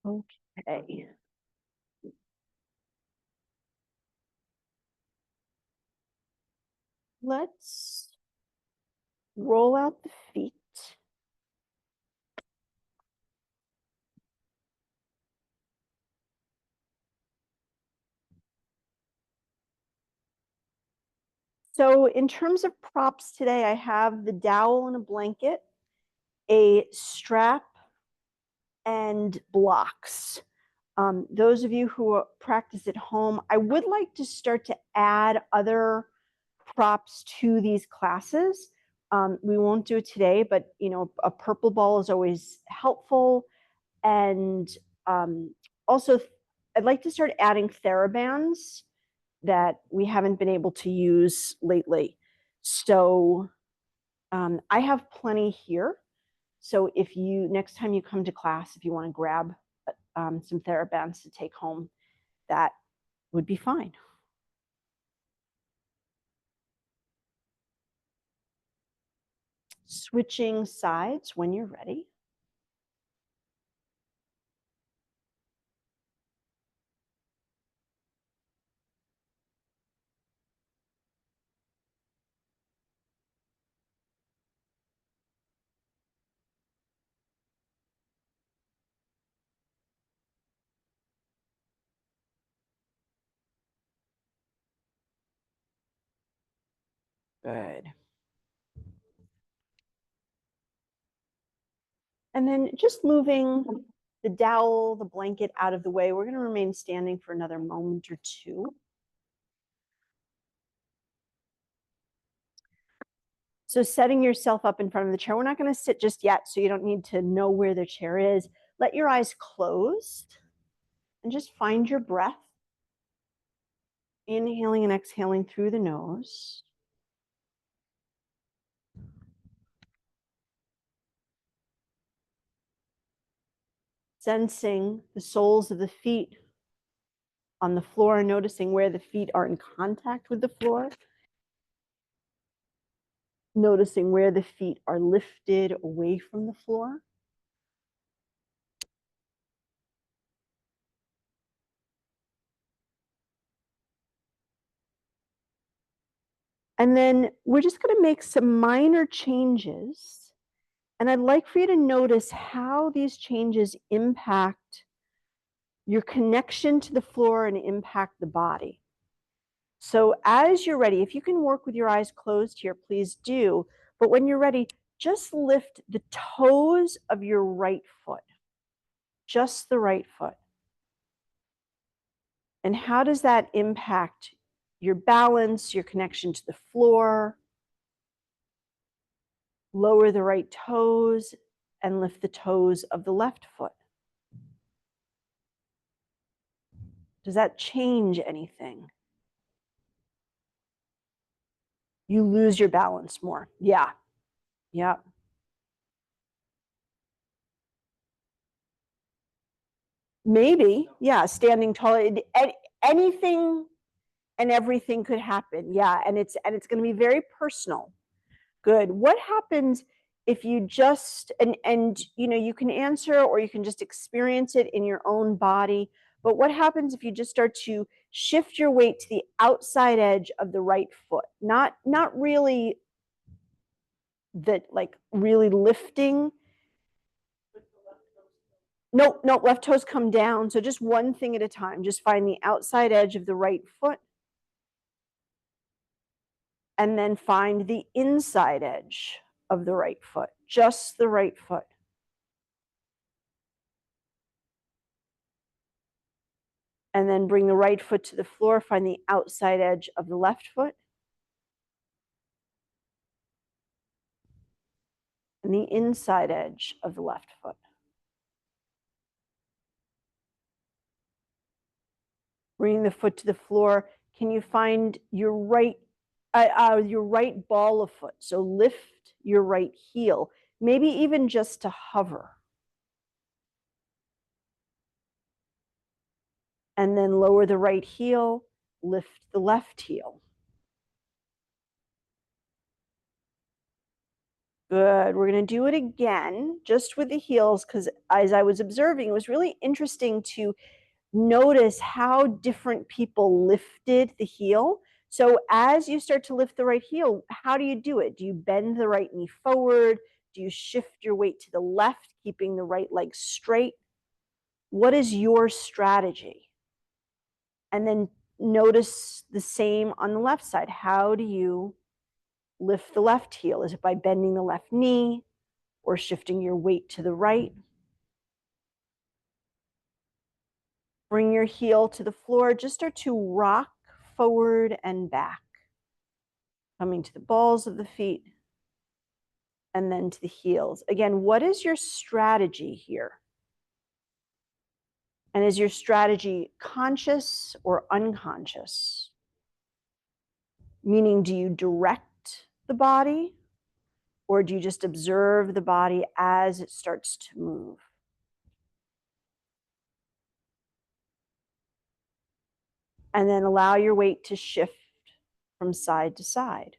Okay. Let's roll out the feet. So in terms of props today, I have the dowel and a blanket, a strap, and blocks. Those of you who practice at home, I would like to start to add other props to these classes. We won't do it today, but a purple ball is always helpful. And also, I'd like to start adding Therabands that we haven't been able to use lately. So I have plenty here. So if you, next time you come to class, if you want to grab some Therabands to take home, that would be fine. Switching sides when you're ready. Good. And then just moving the dowel, the blanket out of the way. We're going to remain standing for another moment or two. So setting yourself up in front of the chair. We're not going to sit just yet, so you don't need to know where the chair is. Let your eyes closed and just find your breath. Inhaling and exhaling through the nose. Sensing the soles of the feet on the floor, noticing where the feet are in contact with the floor. Noticing where the feet are lifted away from the floor. And then we're just going to make some minor changes. And I'd like for you to notice how these changes impact your connection to the floor and impact the body. So as you're ready, if you can work with your eyes closed here, please do. But when you're ready, just lift the toes of your right foot, just the right foot. And how does that impact your balance, your connection to the floor? Lower the right toes and lift the toes of the left foot. Does that change anything? You lose your balance more. Yeah. Yeah. Maybe. Yeah. Standing tall. Anything and everything could happen. Yeah. And it's going to be very personal. Good. What happens if you just, and you can answer or you can just experience it in your own body. But what happens if you just start to shift your weight to the outside edge of the right foot? Not really that, like really lifting. No, left toes come down. So just one thing at a time. Just find the outside edge of the right foot. And then find the inside edge of the right foot. Just the right foot. And then bring the right foot to the floor. Find the outside edge of the left foot. And the inside edge of the left foot. Bringing the foot to the floor. Can you find your right ball of foot? So lift your right heel, maybe even just to hover. And then lower the right heel, lift the left heel. Good. We're going to do it again, just with the heels, because as I was observing, it was really interesting to notice how different people lifted the heel. So as you start to lift the right heel, how do you do it? Do you bend the right knee forward? Do you shift your weight to the left, keeping the right leg straight? What is your strategy? And then notice the same on the left side. How do you lift the left heel? Is it by bending the left knee or shifting your weight to the right? Bring your heel to the floor. Just start to rock forward and back, coming to the balls of the feet and then to the heels. Again, what is your strategy here? And is your strategy conscious or unconscious? Meaning, do you direct the body or do you just observe the body as it starts to move? And then allow your weight to shift from side to side.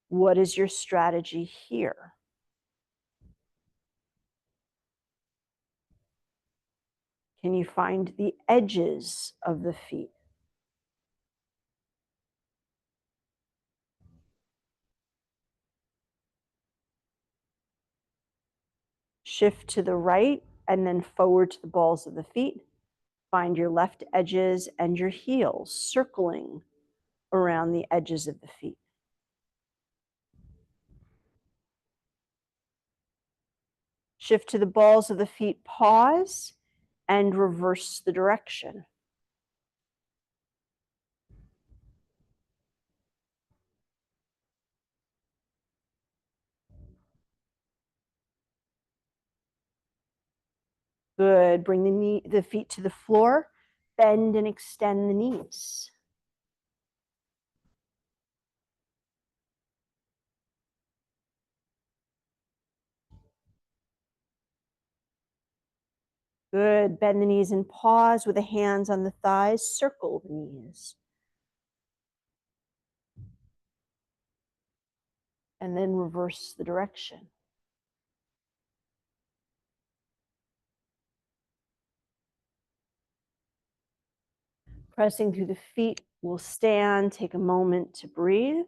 What is your strategy here? Can you find the edges of the feet? Shift to the right and then forward to the balls of the feet. Find your left edges and your heels circling around the edges of the feet. Shift to the balls of the feet, pause, and reverse the direction. Good. Bring the feet to the floor. Bend and extend the knees. Good. Bend the knees and pause with the hands on the thighs. Circle the knees. And then reverse the direction. Pressing through the feet, we'll stand, take a moment to breathe.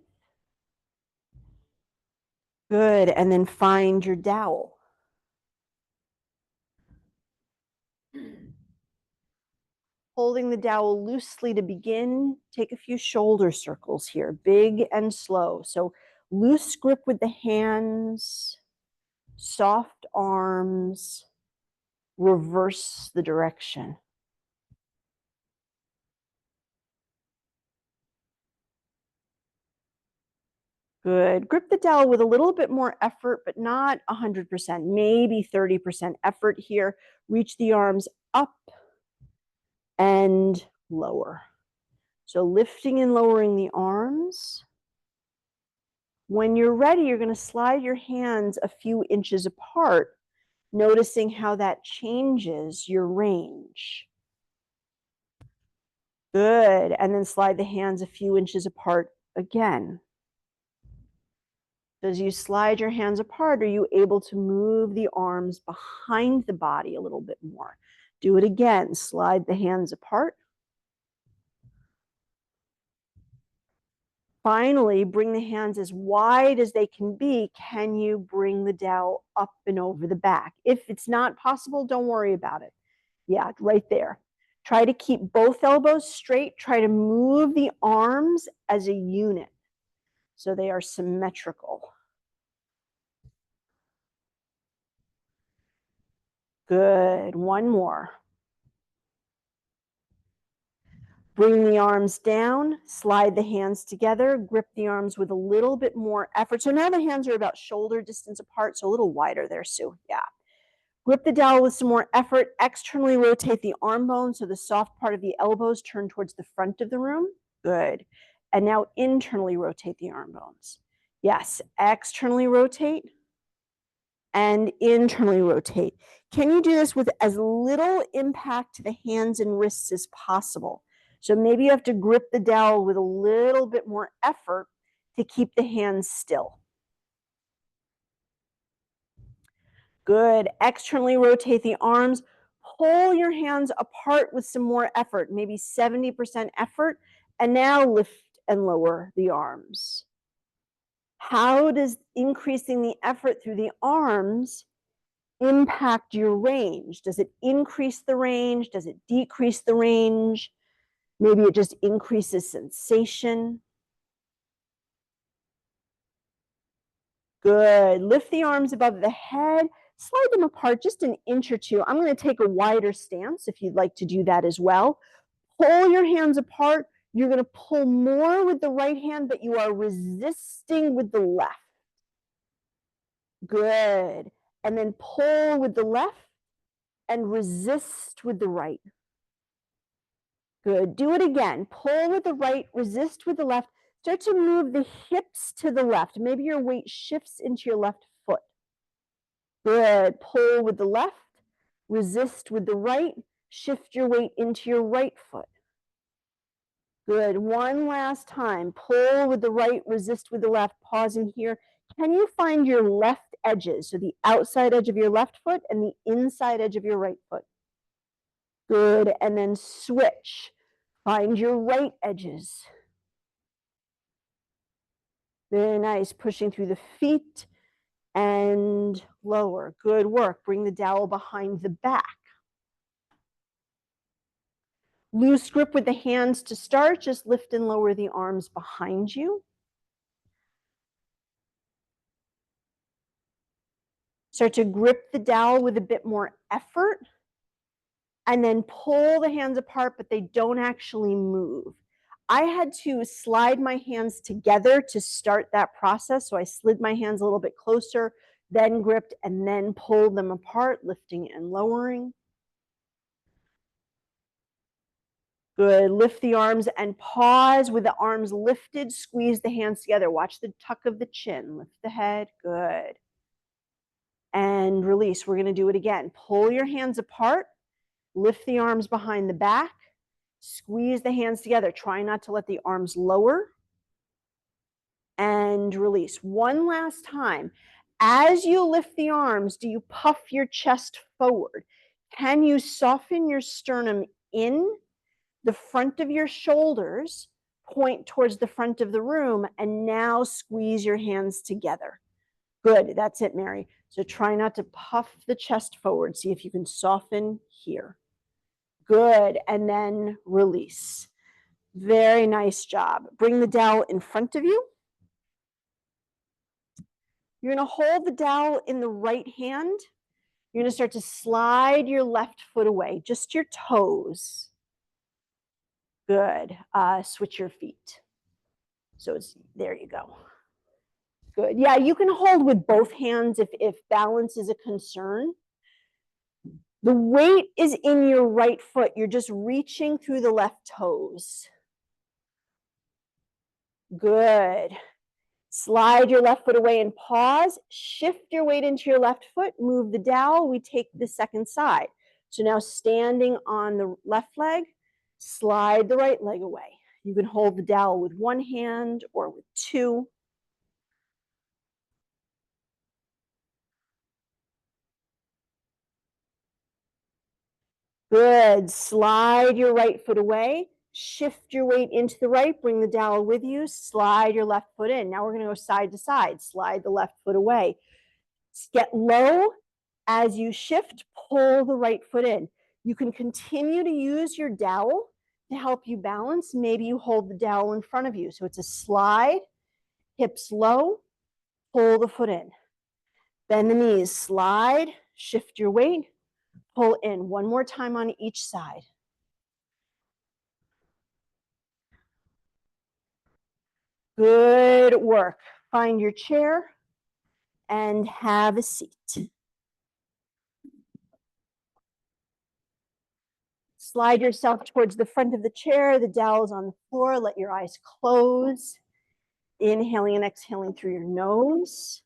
Good, and then find your dowel. Holding the dowel loosely to begin, take a few shoulder circles here, big and slow. So loose grip with the hands, soft arms, reverse the direction. Good. Grip the dowel with a little bit more effort, but not 100%, maybe 30% effort here. Reach the arms up and lower. So lifting and lowering the arms. When you're ready, you're going to slide your hands a few inches apart, noticing how that changes your range. Good. And then slide the hands a few inches apart again. As you slide your hands apart, are you able to move the arms behind the body a little bit more? Do it again. Slide the hands apart. Finally, bring the hands as wide as they can be. Can you bring the dowel up and over the back? If it's not possible, don't worry about it. Yeah, right there. Try to keep both elbows straight. Try to move the arms as a unit so they are symmetrical. Good. One more. Bring the arms down, slide the hands together, grip the arms with a little bit more effort. So now the hands are about shoulder distance apart, so a little wider there, Sue. Yeah. Grip the dowel with some more effort. Externally rotate the arm bones so the soft part of the elbows turn towards the front of the room. Good. And now internally rotate the arm bones. Yes, externally rotate and internally rotate. Can you do this with as little impact to the hands and wrists as possible? So maybe you have to grip the dowel with a little bit more effort to keep the hands still. Good. Externally rotate the arms. Pull your hands apart with some more effort, maybe 70% effort, and now lift and lower the arms. How does increasing the effort through the arms impact your range? Does it increase the range? Does it decrease the range? Maybe it just increases sensation. Good. Lift the arms above the head. Slide them apart just an inch or two. I'm going to take a wider stance if you'd like to do that as well. Pull your hands apart. You're going to pull more with the right hand, but you are resisting with the left. Good. And then pull with the left and resist with the right. Good. Do it again. Pull with the right, resist with the left. Start to move the hips to the left. Maybe your weight shifts into your left foot. Good. Pull with the left, resist with the right, shift your weight into your right foot. Good. One last time. Pull with the right, resist with the left, pausing here. Can you find your left edges? So the outside edge of your left foot and the inside edge of your right foot. Good. And then switch. Find your right edges. Very nice. Pushing through the feet and lower. Good work. Bring the dowel behind the back. Loose grip with the hands to start. Just lift and lower the arms behind you. Start to grip the dowel with a bit more effort. And then pull the hands apart, but they don't actually move. I had to slide my hands together to start that process. So I slid my hands a little bit closer, then gripped, and then pulled them apart, lifting and lowering. Good. Lift the arms and pause with the arms lifted. Squeeze the hands together. Watch the tuck of the chin. Lift the head. Good. And release. We're going to do it again. Pull your hands apart. Lift the arms behind the back. Squeeze the hands together. Try not to let the arms lower. And release. One last time. As you lift the arms, do you puff your chest forward? Can you soften your sternum in? The front of your shoulders, point towards the front of the room, and now squeeze your hands together. Good. That's it, Mary. So try not to puff the chest forward. See if you can soften here. Good. And then release. Very nice job. Bring the dowel in front of you. You're going to hold the dowel in the right hand. You're going to start to slide your left foot away, just your toes. Good. Switch your feet. So it's, there you go. Good. Yeah, you can hold with both hands if balance is a concern. The weight is in your right foot. You're just reaching through the left toes. Good. Slide your left foot away and pause. Shift your weight into your left foot. Move the dowel. We take the second side. So now standing on the left leg, slide the right leg away. You can hold the dowel with one hand or with two. Good. Slide your right foot away. Shift your weight into the right. Bring the dowel with you. Slide your left foot in. Now we're going to go side to side. Slide the left foot away. Get low. As you shift, pull the right foot in. You can continue to use your dowel to help you balance. Maybe you hold the dowel in front of you. So it's a slide, hips low, pull the foot in. Bend the knees, slide, shift your weight, pull in. One more time on each side. Good work. Find your chair and have a seat. Slide yourself towards the front of the chair. The dowel is on the floor. Let your eyes close. Inhaling and exhaling through your nose.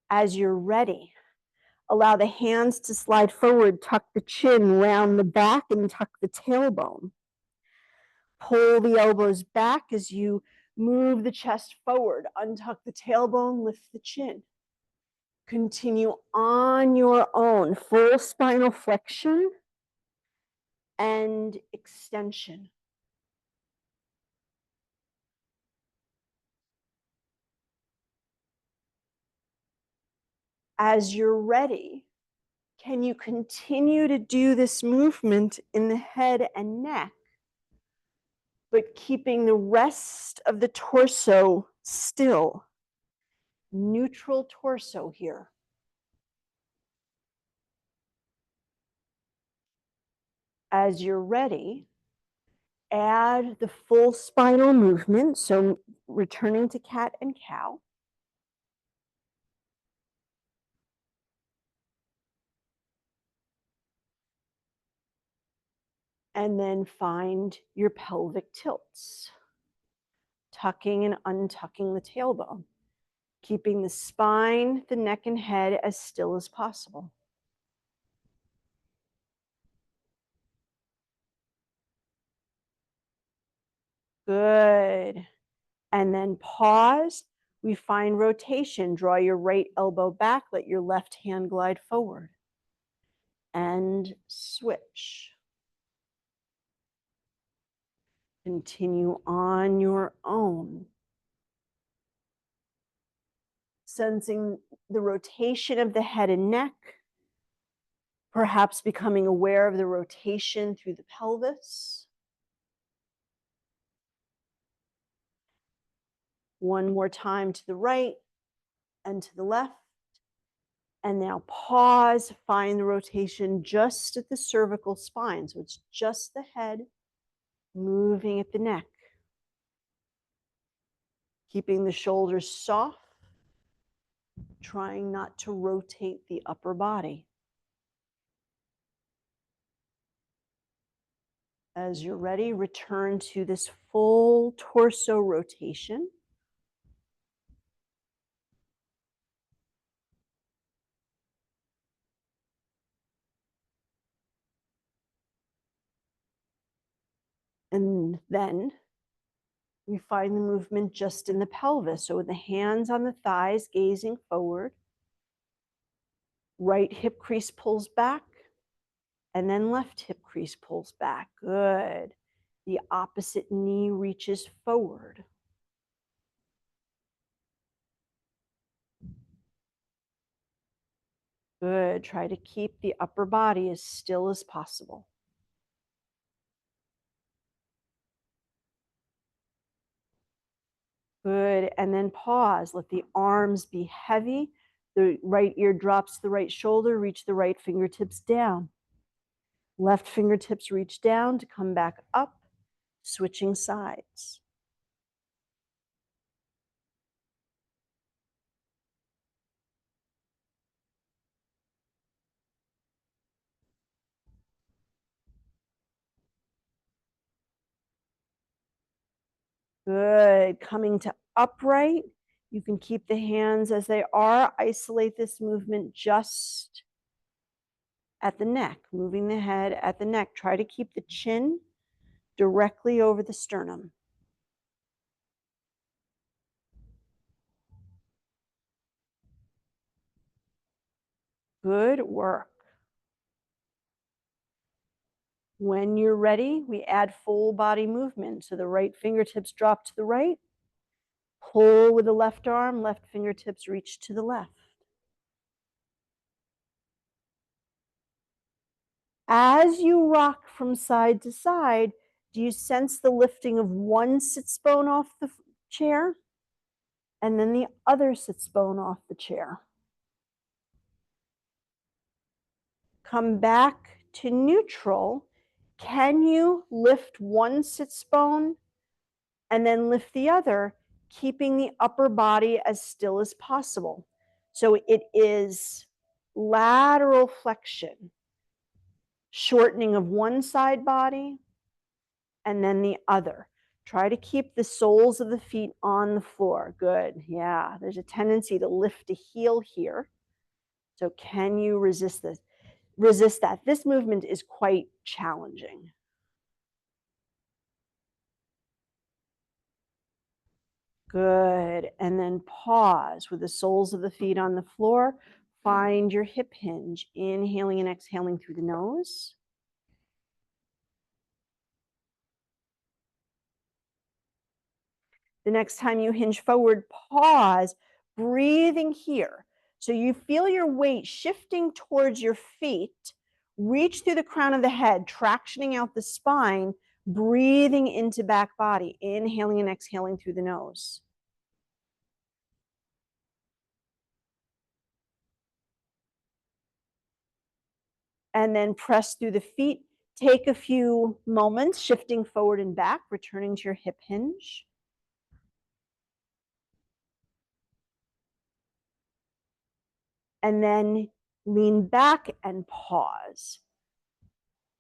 As you're ready, Allow the hands to slide forward, tuck the chin, round the back, and tuck the tailbone. Pull the elbows back as you move the chest forward. Untuck the tailbone, lift the chin. Continue on your own, full spinal flexion and extension. As you're ready, can you continue to do this movement in the head and neck, but keeping the rest of the torso still? Neutral torso here. As you're ready, add the full spinal movement, so returning to cat and cow. And then find your pelvic tilts, tucking and untucking the tailbone, keeping the spine, the neck, and head as still as possible. Good. And then pause. We find rotation. Draw your right elbow back. Let your left hand glide forward. And switch. Continue on your own. Sensing the rotation of the head and neck. Perhaps becoming aware of the rotation through the pelvis. One more time to the right and to the left. And now pause, find the rotation just at the cervical spine. So it's just the head moving at the neck. Keeping the shoulders soft, trying not to rotate the upper body. As you're ready, return to this full torso rotation. And then we find the movement just in the pelvis. So with the hands on the thighs, gazing forward. Right hip crease pulls back. And then left hip crease pulls back. Good. The opposite knee reaches forward. Good. Try to keep the upper body as still as possible. Good. And then pause. Let the arms be heavy. The right ear drops the right shoulder. Reach the right fingertips down. Left fingertips reach down to come back up. Switching sides. Good. Coming to upright. You can keep the hands as they are. Isolate this movement just at the neck, moving the head at the neck. Try to keep the chin directly over the sternum. Good work. When you're ready, we add full body movement. So the right fingertips drop to the right. Pull with the left arm, left fingertips reach to the left. As you rock from side to side, do you sense the lifting of one sits bone off the chair and then the other sits bone off the chair? Come back to neutral. Can you lift one sits bone and then lift the other, keeping the upper body as still as possible? So it is lateral flexion, shortening of one side body and then the other. Try to keep the soles of the feet on the floor. Good. Yeah, there's a tendency to lift a heel here. So can you resist this? Resist that. This movement is quite challenging. Good. And then pause with the soles of the feet on the floor. Find your hip hinge. Inhaling and exhaling through the nose. The next time you hinge forward, pause, breathing here. So you feel your weight shifting towards your feet. Reach through the crown of the head, tractioning out the spine, breathing into back body, inhaling and exhaling through the nose. And then press through the feet. Take a few moments, shifting forward and back, returning to your hip hinge. And then lean back and pause.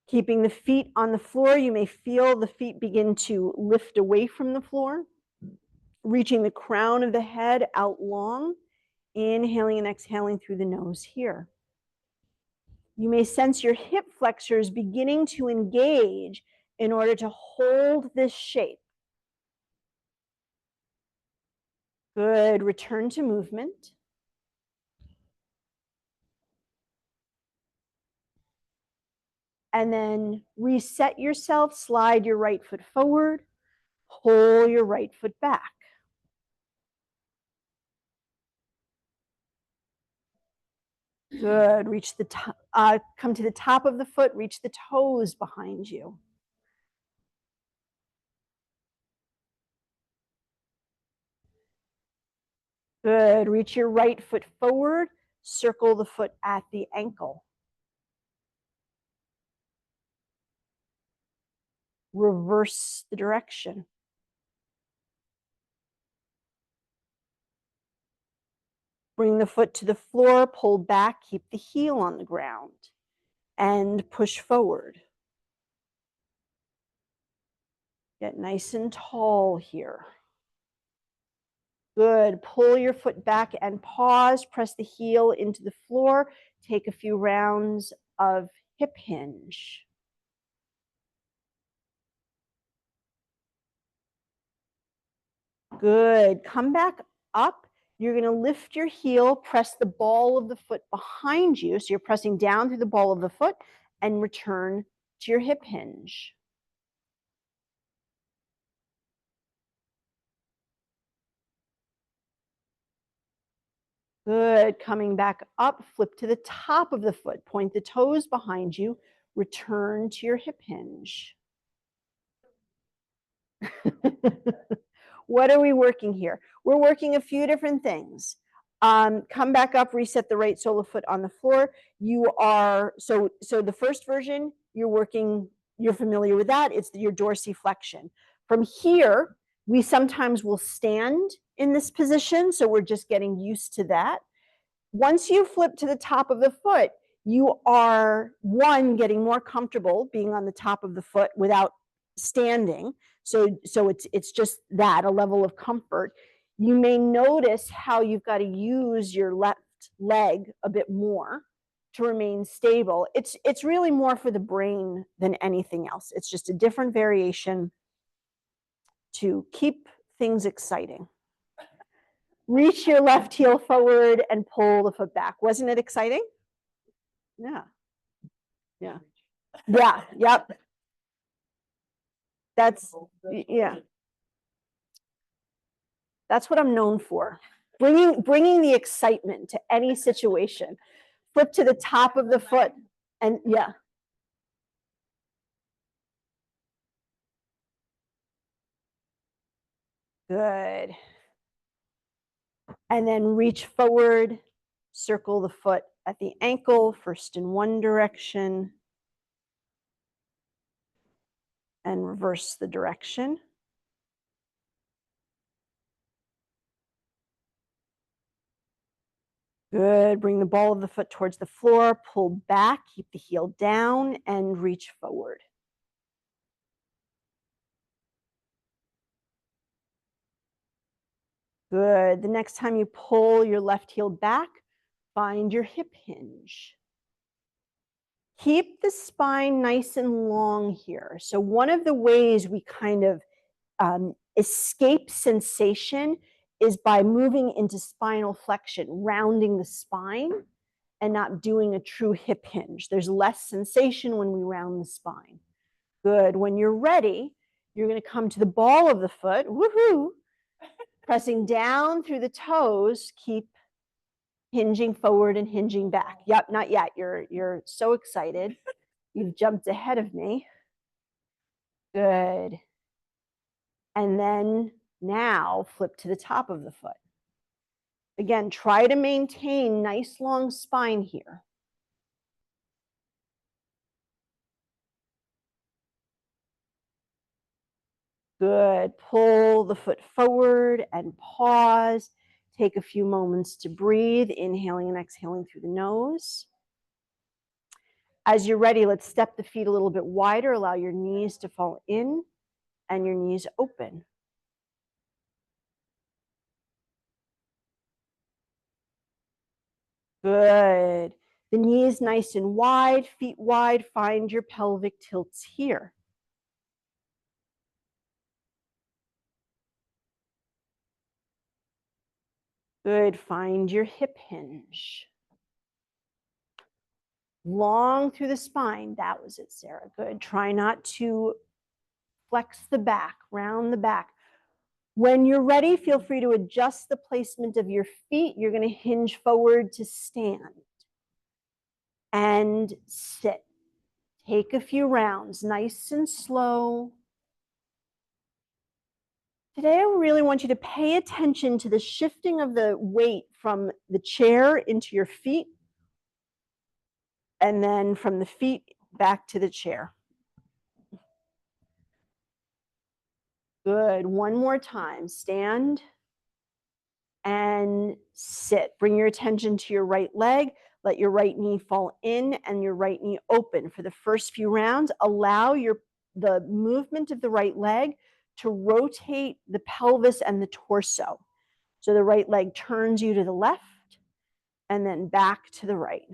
Keeping the feet on the floor, you may feel the feet begin to lift away from the floor, reaching the crown of the head out long, inhaling and exhaling through the nose here. You may sense your hip flexors beginning to engage in order to hold this shape. Good. Return to movement. And then reset yourself, slide your right foot forward, pull your right foot back. Good. Reach the top, come to the top of the foot, reach the toes behind you. Good. Reach your right foot forward, circle the foot at the ankle. Reverse the direction. Bring the foot to the floor, pull back, keep the heel on the ground, and push forward. Get nice and tall here. Good. Pull your foot back and pause. Press the heel into the floor. Take a few rounds of hip hinge. Good. Come back up. You're going to lift your heel, press the ball of the foot behind you. So you're pressing down through the ball of the foot and return to your hip hinge. Good. Coming back up, flip to the top of the foot. Point the toes behind you. Return to your hip hinge. What are we working here? We're working a few different things. Come back up, reset the right sole of foot on the floor. You are, so the first version, you're familiar with that. It's your dorsiflexion. From here, we sometimes will stand in this position, so we're just getting used to that. Once you flip to the top of the foot, you are, one, getting more comfortable being on the top of the foot without standing. So it's just that, a level of comfort. You may notice how you've got to use your left leg a bit more to remain stable. It's really more for the brain than anything else. It's just a different variation to keep things exciting. Reach your left heel forward and pull the foot back. Wasn't it exciting? Yeah. Yeah. Yeah. Yep. Yeah. That's what I'm known for. Bringing the excitement to any situation. Flip to the top of the foot and yeah. Good. And then reach forward, circle the foot at the ankle, first in one direction, and reverse the direction. Good. Bring the ball of the foot towards the floor, pull back, keep the heel down, and reach forward. Good. The next time you pull your left heel back, Find your hip hinge. Keep the spine nice and long here. So one of the ways we kind of escape sensation is by moving into spinal flexion, rounding the spine and not doing a true hip hinge. There's less sensation when we round the spine. Good. When you're ready, you're going to come to the ball of the foot. Woohoo! Pressing down through the toes. Keep hinging forward and hinging back. Yep, not yet. You're so excited. You've jumped ahead of me. Good. And then now flip to the top of the foot. Again, try to maintain nice long spine here. Good. Pull the foot forward and pause. Take a few moments to breathe, inhaling and exhaling through the nose. As you're ready, let's step the feet a little bit wider. Allow your knees to fall in and your knees open. Good. The knees nice and wide, feet wide. Find your pelvic tilts here. Good. Find your hip hinge. Long through the spine. That was it, Sarah. Good. Try not to flex the back, round the back. When you're ready, feel free to adjust the placement of your feet. You're going to hinge forward to stand and sit. Take a few rounds, nice and slow. Today, I really want you to pay attention to the shifting of the weight from the chair into your feet, and then from the feet back to the chair. Good. One more time. Stand and sit. Bring your attention to your right leg. Let your right knee fall in and your right knee open. For the first few rounds, allow the movement of the right leg to rotate the pelvis and the torso. So the right leg turns you to the left and then back to the right.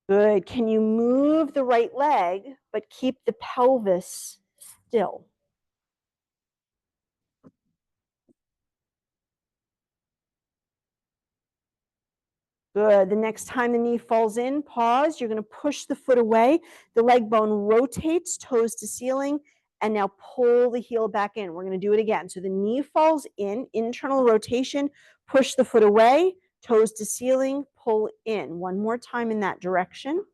Good. Can you move the right leg, but keep the pelvis still? Good. The next time the knee falls in, pause. You're going to push the foot away. The leg bone rotates, toes to ceiling, and now pull the heel back in. We're going to do it again. So the knee falls in, internal rotation, push the foot away, toes to ceiling, pull in. One more time in that direction.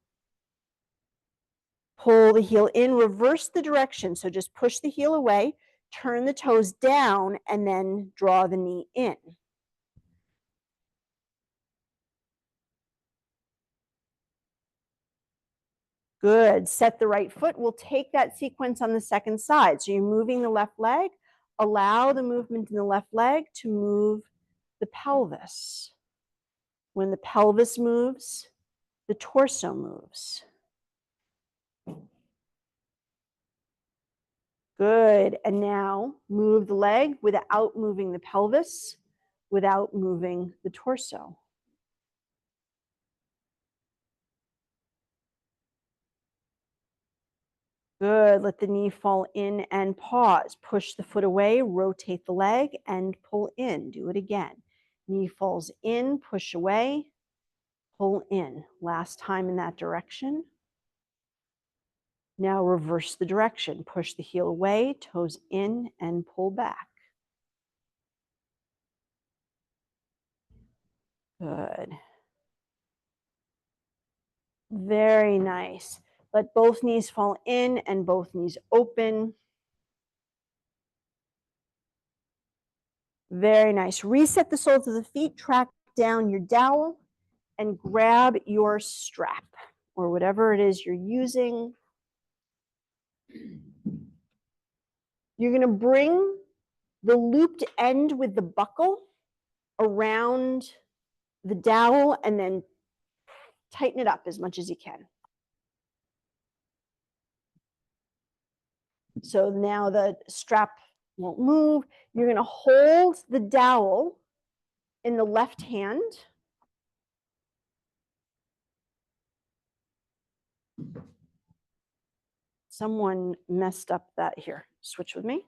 Pull the heel in, reverse the direction. So just push the heel away, turn the toes down, and then draw the knee in. Good. Set the right foot. We'll take that sequence on the second side. So you're moving the left leg. Allow the movement in the left leg to move the pelvis. When the pelvis moves, the torso moves. Good. And now move the leg without moving the pelvis, without moving the torso. Good. Let the knee fall in and pause. Push the foot away, rotate the leg, and pull in. Do it again. Knee falls in, push away, pull in. Last time in that direction. Now reverse the direction. Push the heel away, toes in, and pull back. Good. Very nice. Let both knees fall in and both knees open. Very nice. Reset the soles of the feet, track down your dowel, and grab your strap or whatever it is you're using. You're going to bring the looped end with the buckle around the dowel and then tighten it up as much as you can. So now the strap won't move. You're going to hold the dowel in the left hand. Someone messed up that here. Switch with me.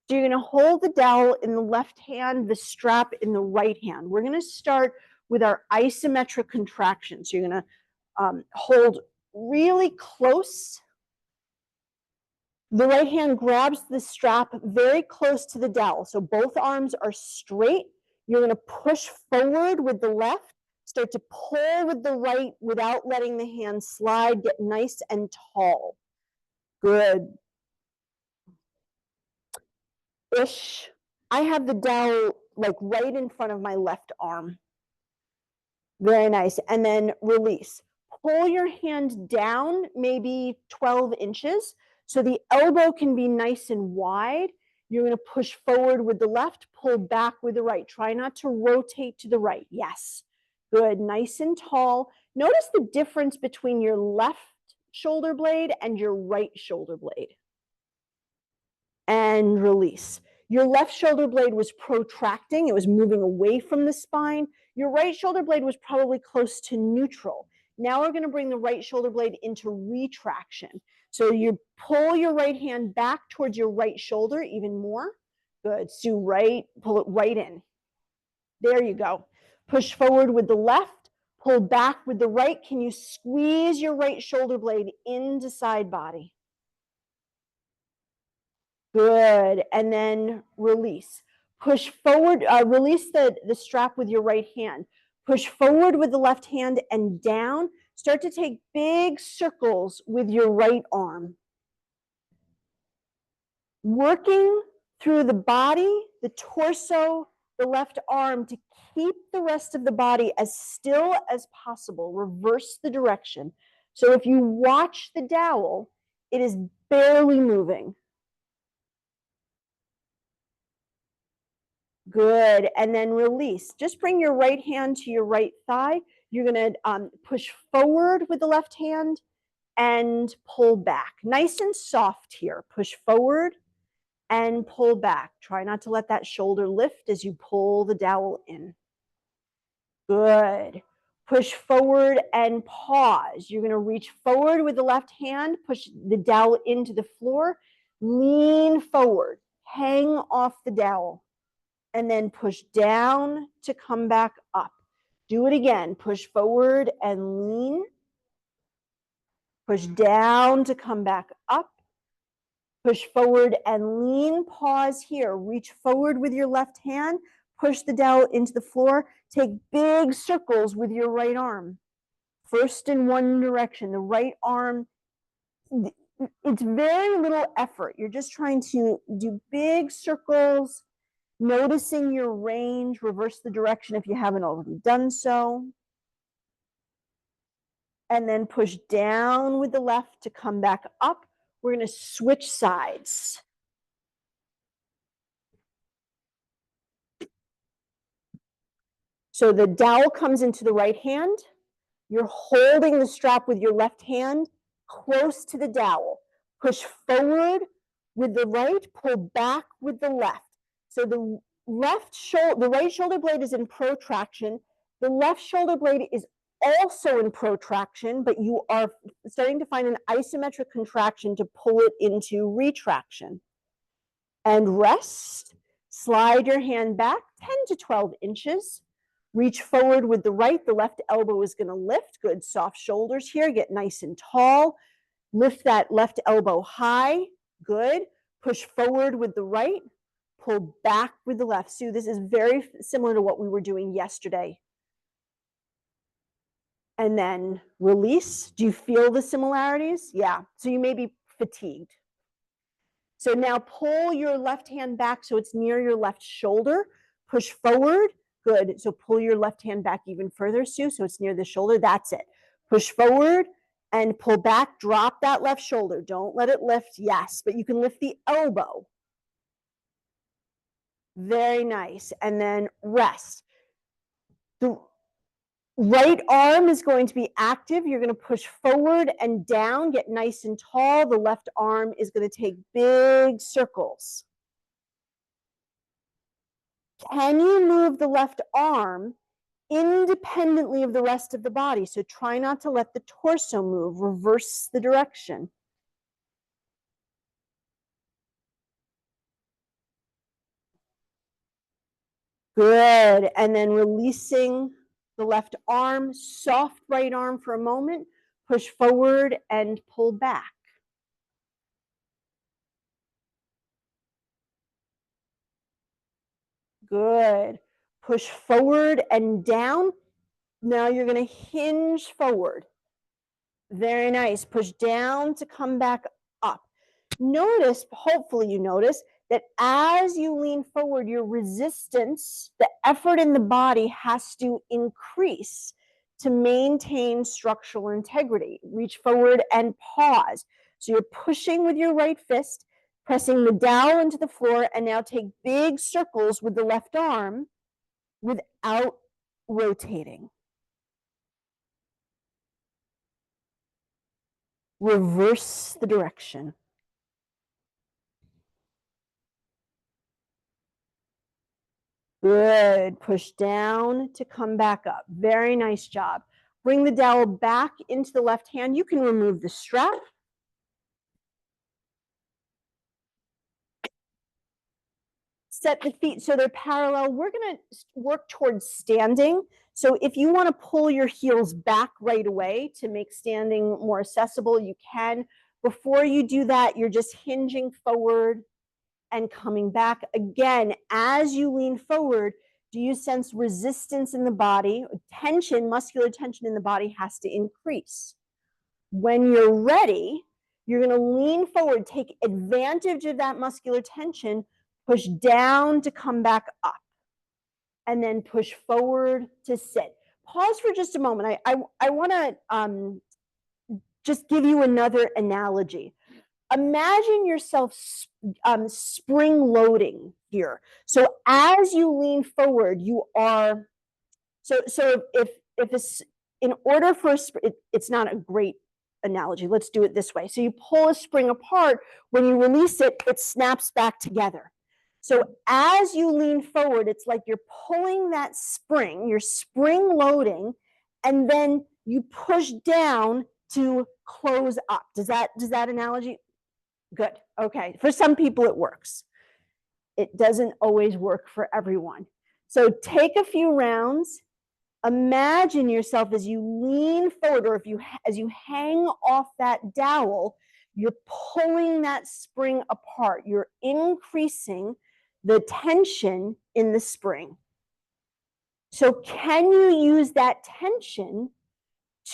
So you're going to hold the dowel in the left hand, the strap in the right hand. We're going to start with our isometric contraction. So you're going to hold really close. The right hand grabs the strap very close to the dowel. So both arms are straight. You're going to push forward with the left, start to pull with the right without letting the hand slide, get nice and tall. Good. Ish. I have the dowel like right in front of my left arm. Very nice. And then release. Pull your hand down maybe 12 inches so the elbow can be nice and wide. You're going to push forward with the left, pull back with the right. Try not to rotate to the right. Yes. Good. Nice and tall. Notice the difference between your left shoulder blade and your right shoulder blade. And release. Your left shoulder blade was protracting. It was moving away from the spine. Your right shoulder blade was probably close to neutral. Now we're going to bring the right shoulder blade into retraction. So you pull your right hand back towards your right shoulder even more. Good. So right, pull it right in. There you go. Push forward with the left, pull back with the right. Can you squeeze your right shoulder blade into side body? Good. And then release. Push forward, release the strap with your right hand. Push forward with the left hand and down. Start to take big circles with your right arm. Working through the body, the torso, the left arm to keep the rest of the body as still as possible. Reverse the direction. So if you watch the dowel, it is barely moving. Good. And then release. Just bring your right hand to your right thigh. You're going to push forward with the left hand and pull back. Nice and soft here. Push forward and pull back. Try not to let that shoulder lift as you pull the dowel in. Good. Push forward and pause. You're going to reach forward with the left hand, push the dowel into the floor, lean forward, hang off the dowel. And then push down to come back up. Do it again. Push forward and lean. Push down to come back up. Push forward and lean. Pause here. Reach forward with your left hand. Push the dowel into the floor. Take big circles with your right arm. First in one direction. The right arm, it's very little effort. You're just trying to do big circles. Noticing your range, reverse the direction if you haven't already done so. And then push down with the left to come back up. We're going to switch sides. So the dowel comes into the right hand. You're holding the strap with your left hand close to the dowel. Push forward with the right, pull back with the left. So the right shoulder blade is in protraction. The left shoulder blade is also in protraction, but you are starting to find an isometric contraction to pull it into retraction. And rest. Slide your hand back 10 to 12 inches. Reach forward with the right. The left elbow is going to lift. Good, soft shoulders here. Get nice and tall. Lift that left elbow high. Good. Push forward with the right. Pull back with the left. So this is very similar to what we were doing yesterday. And then release. Do you feel the similarities? Yeah. So you may be fatigued. So now pull your left hand back so it's near your left shoulder. Push forward. Good. So pull your left hand back even further, Sue, so it's near the shoulder. That's it. Push forward and pull back. Drop that left shoulder. Don't let it lift. Yes, but you can lift the elbow. Very nice. And then rest. Right arm is going to be active. You're going to push forward and down, get nice and tall. The left arm is going to take big circles. Can you move the left arm independently of the rest of the body? So try not to let the torso move. Reverse the direction. Good. And then releasing the left arm, soft right arm for a moment, push forward and pull back. Good. Push forward and down. Now you're going to hinge forward. Very nice. Push down to come back up. Notice, hopefully you notice, that as you lean forward, your resistance, the effort in the body has to increase to maintain structural integrity. Reach forward and pause. So you're pushing with your right fist, pressing the dowel into the floor, and now take big circles with the left arm without rotating. Reverse the direction. Good. Push down to come back up. Very nice job. Bring the dowel back into the left hand. You can remove the strap. Set the feet so they're parallel. We're going to work towards standing. So if you want to pull your heels back right away to make standing more accessible, you can. Before you do that, you're just hinging forward and coming back. Again, as you lean forward, do you sense resistance in the body? Tension, muscular tension in the body has to increase. When you're ready, you're going to lean forward, take advantage of that muscular tension, push down to come back up, and then push forward to sit. Pause for just a moment. I want to just give you another analogy. Imagine yourself spring loading here. So as you lean forward, you are, so if it's, in order for it's not a great analogy. Let's do it this way. So you pull a spring apart, when you release it, it snaps back together. So as you lean forward, it's like you're pulling that spring, you're spring loading, and then you push down to close up. Does that analogy? Good. Okay. For some people, it works. It doesn't always work for everyone. So take a few rounds. Imagine yourself as you lean forward, or as you hang off that dowel, you're pulling that spring apart. You're increasing the tension in the spring. So can you use that tension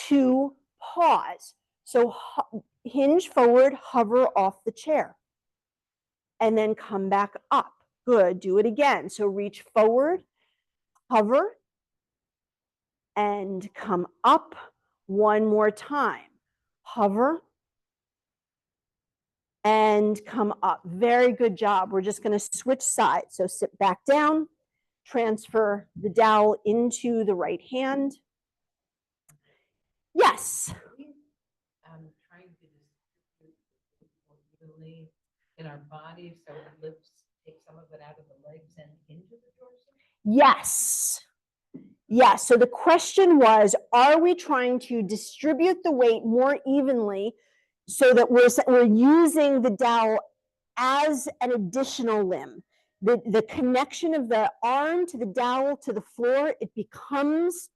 to pause? So hinge forward, hover off the chair, and then come back up. Good. Do it again. So reach forward, hover, and come up. One more time. Hover and come up. Very good job. We're just going to switch sides. So sit back down, transfer the dowel into the right hand. Yes. Trying to distribute evenly in our body, so it lifts, take some of it out of the legs and into the torso? Yes. Yes. So the question was, are we trying to distribute the weight more evenly so that we're using the dowel as an additional limb? The connection of the arm to the dowel to the floor, it becomes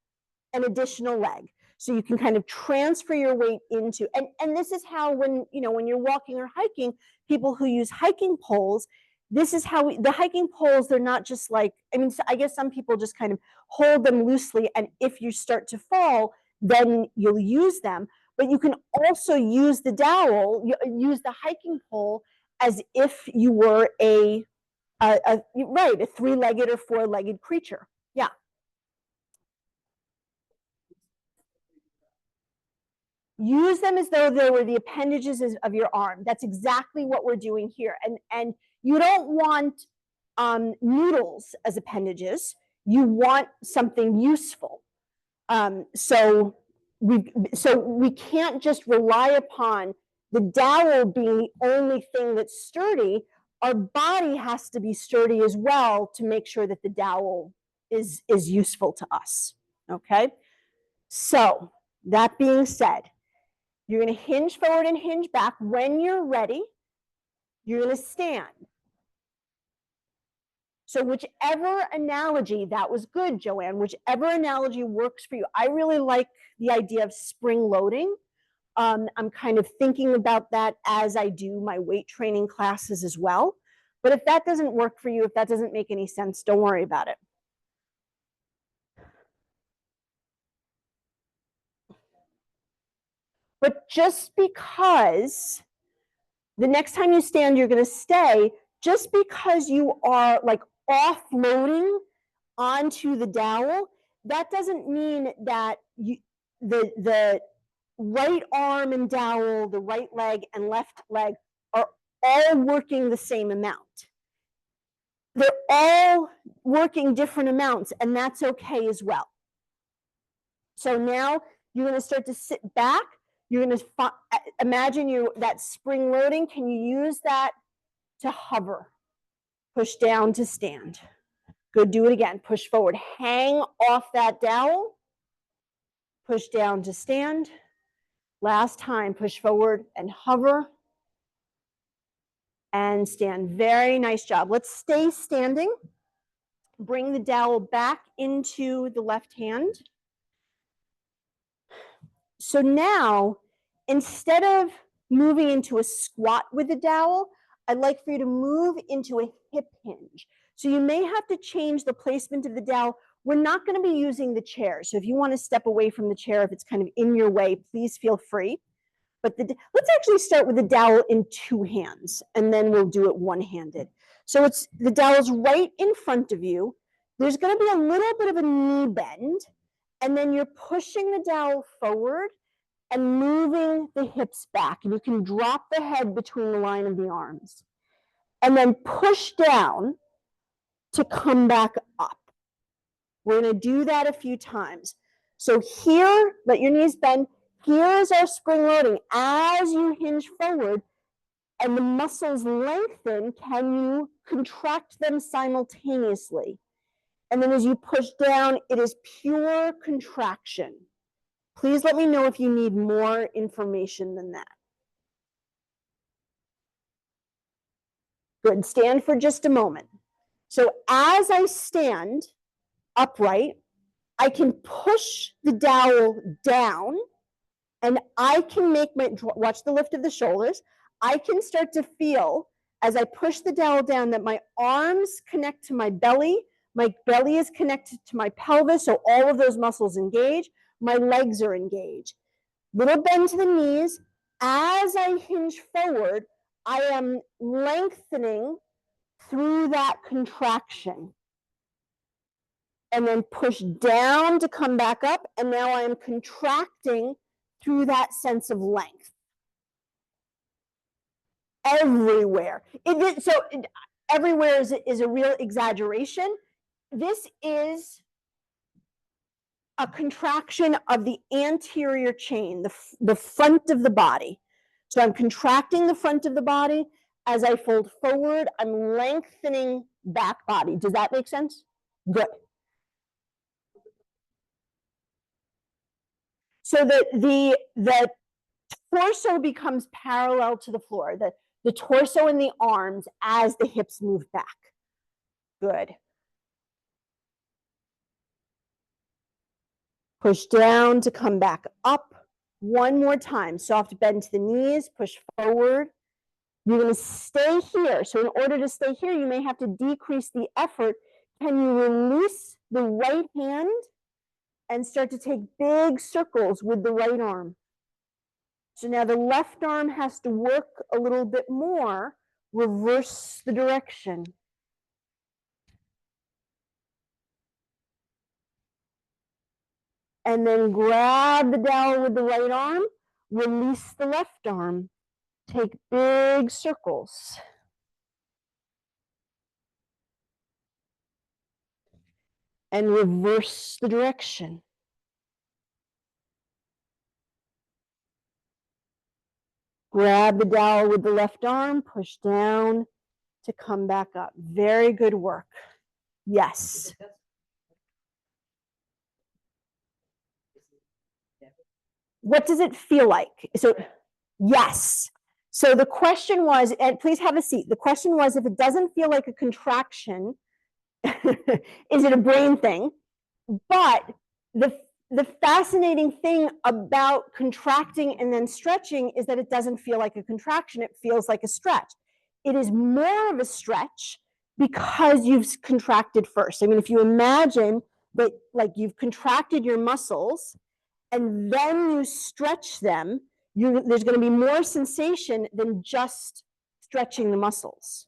an additional leg. So you can kind of transfer your weight into, and this is how when you're walking or hiking, people who use hiking poles, this is how the hiking poles, they're not just like, I guess some people just kind of hold them loosely, and if you start to fall, then you'll use them. But you can also use the dowel, use the hiking pole as if you were a three-legged or four-legged creature. Yeah. Use them as though they were the appendages of your arm. That's exactly what we're doing here. And you don't want noodles as appendages. You want something useful. So we can't just rely upon the dowel being the only thing that's sturdy. Our body has to be sturdy as well to make sure that the dowel is useful to us. Okay. So that being said, you're going to hinge forward and hinge back. When you're ready, you're going to stand. So whichever analogy, that was good, Joanne, whichever analogy works for you. I really like the idea of spring loading. I'm kind of thinking about that as I do my weight training classes as well. But if that doesn't work for you, if that doesn't make any sense, don't worry about it. But just because the next time you stand, you're going to stay, just because you are like offloading onto the dowel, that doesn't mean that the right arm and dowel, the right leg and left leg are all working the same amount. They're all working different amounts, and that's okay as well. So now you're going to start to sit back. You're going to imagine that spring loading. Can you use that to hover? Push down to stand. Good, do it again. Push forward, hang off that dowel. Push down to stand. Last time, push forward and hover. And stand. Very nice job. Let's stay standing. Bring the dowel back into the left hand. So now, instead of moving into a squat with the dowel, I'd like for you to move into a hip hinge. So you may have to change the placement of the dowel. We're not going to be using the chair. So if you want to step away from the chair, if it's kind of in your way, please feel free. But let's actually start with the dowel in two hands, and then we'll do it one-handed. So the dowel's right in front of you. There's going to be a little bit of a knee bend, and then you're pushing the dowel forward and moving the hips back. And you can drop the head between the line of the arms. And then push down to come back up. We're going to do that a few times. So here, let your knees bend. Here is our spring loading. As you hinge forward and the muscles lengthen, can you contract them simultaneously? And then as you push down, it is pure contraction. Please let me know if you need more information than that. Good. Stand for just a moment. So as I stand upright, I can push the dowel down, and I can make watch the lift of the shoulders. I can start to feel, as I push the dowel down, that my arms connect to my belly is connected to my pelvis, so all of those muscles engage. My legs are engaged. Little bend to the knees. As I hinge forward, I am lengthening through that contraction. And then push down to come back up, and now I am contracting through that sense of length. Everywhere. Everywhere is a real exaggeration. This is a contraction of the anterior chain, the front of the body. So I'm contracting the front of the body. As I fold forward, I'm lengthening back body. Does that make sense? Good. So the torso becomes parallel to the floor, the torso and the arms as the hips move back. Good. Push down to come back up. One more time. Soft bend to the knees, push forward. You're going to stay here. So in order to stay here, you may have to decrease the effort. Can you release the right hand and start to take big circles with the right arm? So now the left arm has to work a little bit more. Reverse the direction. And then grab the dowel with the right arm, release the left arm. Take big circles. And reverse the direction. Grab the dowel with the left arm, push down to come back up. Very good work. Yes. What does it feel like? So, yes. So the question was, and please have a seat. The question was, if it doesn't feel like a contraction, is it a brain thing? But the fascinating thing about contracting and then stretching is that it doesn't feel like a contraction. It feels like a stretch. It is more of a stretch because you've contracted first. I mean, if you imagine that like you've contracted your muscles and then you stretch them, there's going to be more sensation than just stretching the muscles.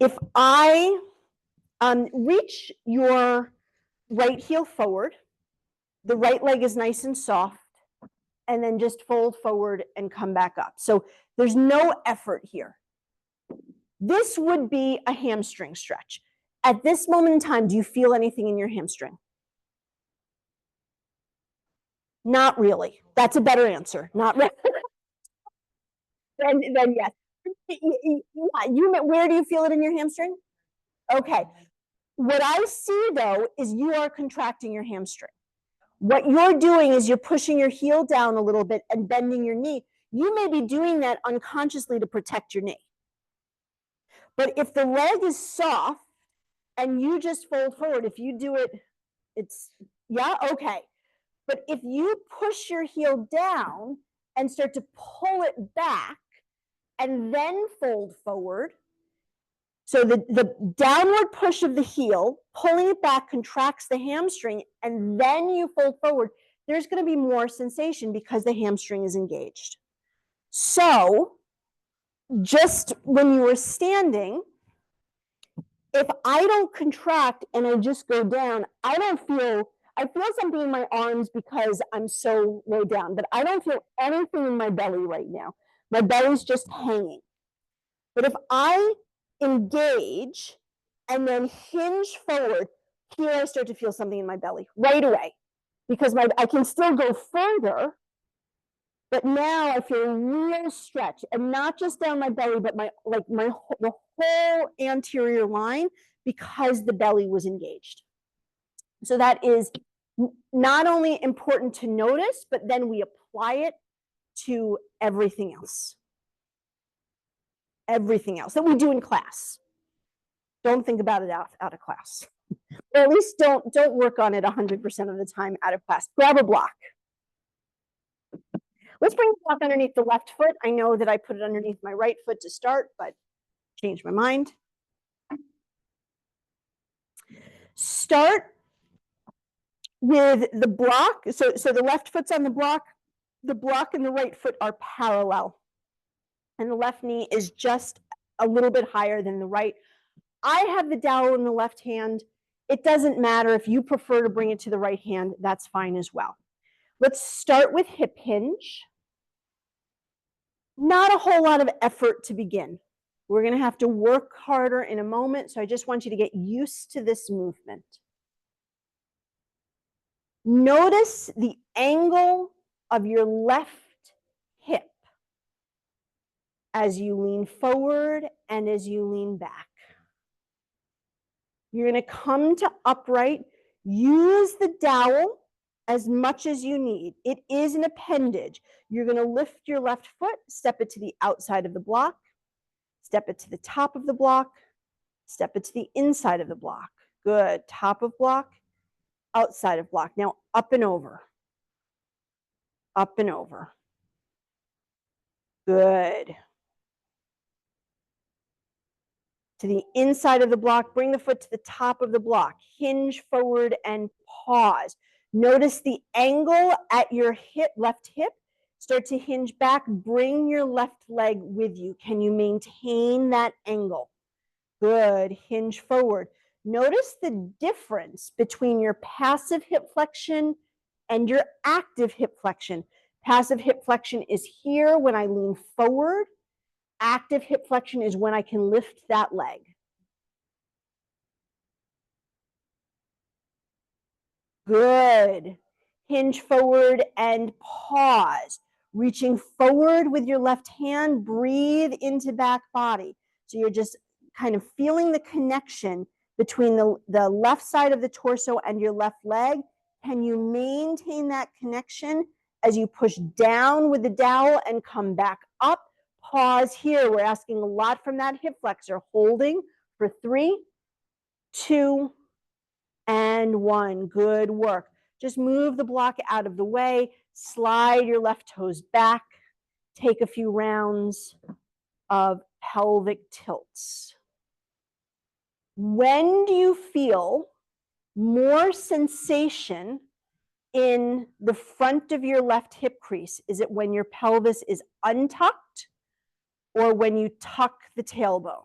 If I reach your right heel forward, the right leg is nice and soft, and then just fold forward and come back up. So there's no effort here. This would be a hamstring stretch. At this moment in time, do you feel anything in your hamstring? Not really. That's a better answer. Not really. then yes. Yeah, where do you feel it in your hamstring? Okay. What I see though is you are contracting your hamstring. What you're doing is you're pushing your heel down a little bit and bending your knee. You may be doing that unconsciously to protect your knee. But if the leg is soft and you just fold forward, if you do it, it's, yeah, okay. But if you push your heel down and start to pull it back and then fold forward, so the downward push of the heel, pulling it back contracts the hamstring, and then you fold forward, there's going to be more sensation because the hamstring is engaged. So just when you were standing, if I don't contract and I just go down, I feel something in my arms because I'm so low down, but I don't feel anything in my belly right now. My belly's just hanging. But if I engage and then hinge forward, here I start to feel something in my belly right away because I can still go further, but now I feel a real stretch, and not just down my belly, but the whole anterior line because the belly was engaged. So that is not only important to notice, but then we apply it to everything else. Everything else that we do in class. Don't think about it out of class. Or at least don't work on it 100% of the time out of class. Grab a block. Let's bring the block underneath the left foot. I know that I put it underneath my right foot to start, but change my mind. Start with the block. So the left foot's on the block and the right foot are parallel. And the left knee is just a little bit higher than the right. I have the dowel in the left hand. It doesn't matter if you prefer to bring it to the right hand, that's fine as well. Let's start with hip hinge. Not a whole lot of effort to begin. We're going to have to work harder in a moment, so I just want you to get used to this movement. Notice the angle of your left hip as you lean forward and as you lean back. You're going to come to upright. Use the dowel as much as you need. It is an appendage. You're going to lift your left foot, step it to the outside of the block, step it to the top of the block, step it to the inside of the block. Good. Top of block, outside of block. Now up and over. Up and over. Good. To the inside of the block, bring the foot to the top of the block. Hinge forward and pause. Notice the angle at your hip, left hip. Start to hinge back. Bring your left leg with you. Can you maintain that angle? Good. Hinge forward. Notice the difference between your passive hip flexion and your active hip flexion. Passive hip flexion is here when I lean forward. Active hip flexion is when I can lift that leg. Good. Hinge forward and pause. Reaching forward with your left hand, breathe into back body. So you're just kind of feeling the connection between the left side of the torso and your left leg. Can you maintain that connection as you push down with the dowel and come back up? Pause here. We're asking a lot from that hip flexor. Holding for 3, 2, and 1. Good work. Just move the block out of the way. Slide your left toes back. Take a few rounds of pelvic tilts. When do you feel more sensation in the front of your left hip crease? Is it when your pelvis is untucked or when you tuck the tailbone?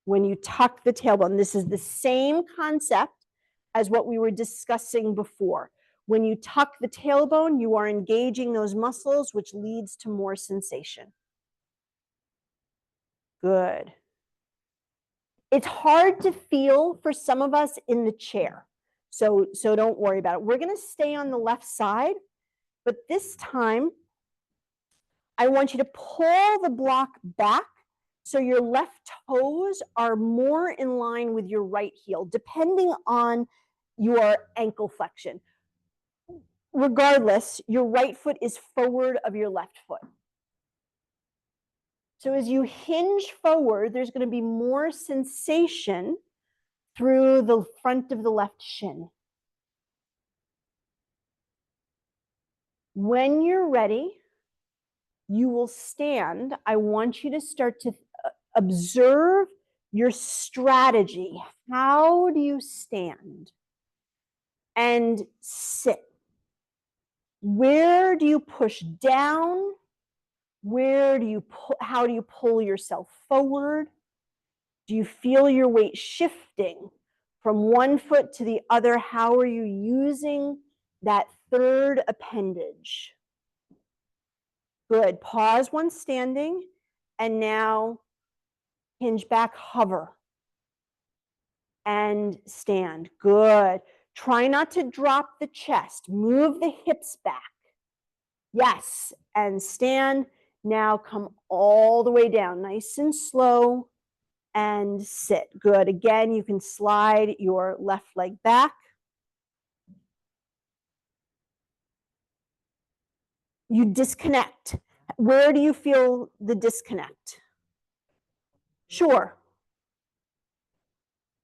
When you tuck the tailbone. This is the same concept as what we were discussing before. When you tuck the tailbone, you are engaging those muscles, which leads to more sensation. Good. It's hard to feel for some of us in the chair, so don't worry about it. We're going to stay on the left side, but this time I want you to pull the block back so your left toes are more in line with your right heel, depending on your ankle flexion. Regardless, your right foot is forward of your left foot. So as you hinge forward, there's going to be more sensation through the front of the left shin. When you're ready, you will stand. I want you to start to observe your strategy. How do you stand? And sit. Where do you push down? Where do you pull? How do you pull yourself forward? Do you feel your weight shifting from one foot to the other? How are you using that third appendage? Good. Pause when standing, and now hinge back, hover, and stand. Good. Try not to drop the chest. Move the hips back. Yes, and stand. Now come all the way down, nice and slow, and sit. Good. Again, you can slide your left leg back. You disconnect. Where do you feel the disconnect? Sure.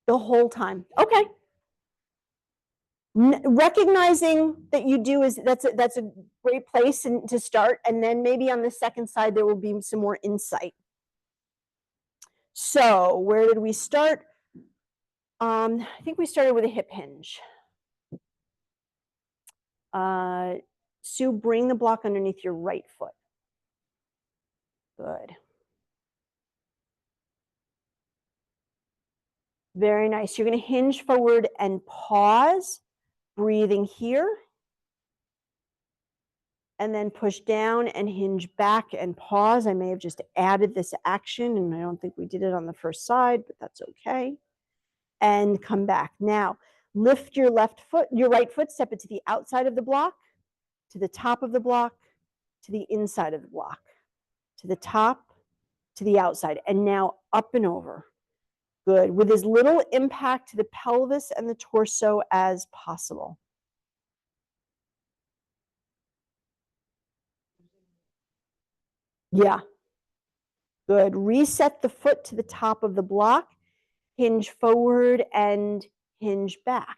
The whole time. Okay. Recognizing that you do is that's a great place to start, and then maybe on the second side there will be some more insight. So where did we start? I think we started with a hip hinge. Sue, bring the block underneath your right foot. Good. Very nice. You're going to hinge forward and pause, breathing here. And then push down and hinge back and pause. I may have just added this action, and I don't think we did it on the first side, but that's okay. And come back. Now, lift your left foot, your right foot, step it to the outside of the block, to the top of the block, to the inside of the block, to the top, to the outside, and now up and over. Good. With as little impact to the pelvis and the torso as possible. Yeah. Good. Reset the foot to the top of the block. Hinge forward and hinge back.